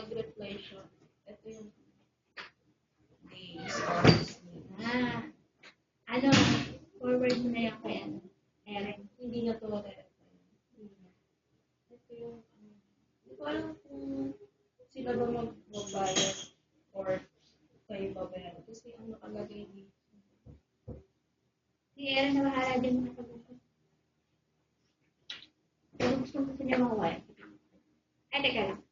nag-reply siya, ito yung days, hours niya. Ano, forward mo na yan kay ano, Eren. Hindi niya to mag-reply. Ito yung, hindi ko alam kung sila ba magbayad or kayo babayaran. Kasi ang nakalagay dito. Si Eren na bahala din mga sagot. Kung gusto niya makuha. Ay, teka lang.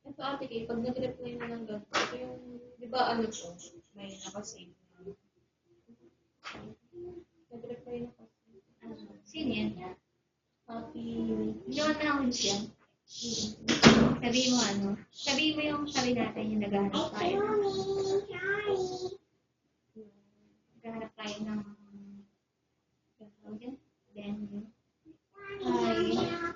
Ito ate kay, pag nag-reply na ng ganito, ito yung, di ba ano to, may nakasave na. Nag-reply na kasi. Sino yan? Happy, Hindi naman na-audience yan. Sabihin mo ano? Sabihin mo yung sabi natin yung naghahanap tayo. Naghahanap tayo ng then hi.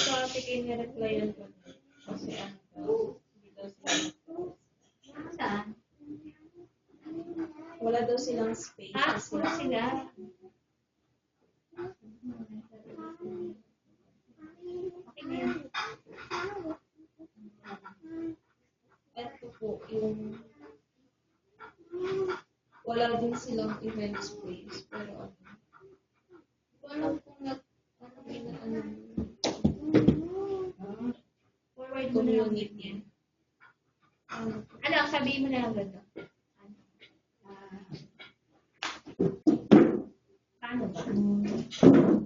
ito ate kay na-reply ng ganito. Kasi ano daw, hindi daw sila. Saan? Wala daw silang space. Kasi Wala sila. Okay na yan. ito po, yung wala din silang event space. Pero ano, hindi ko alam kung Forward mo na lang. community. Ano, sabihin mo na lang gano'n. Paano ba?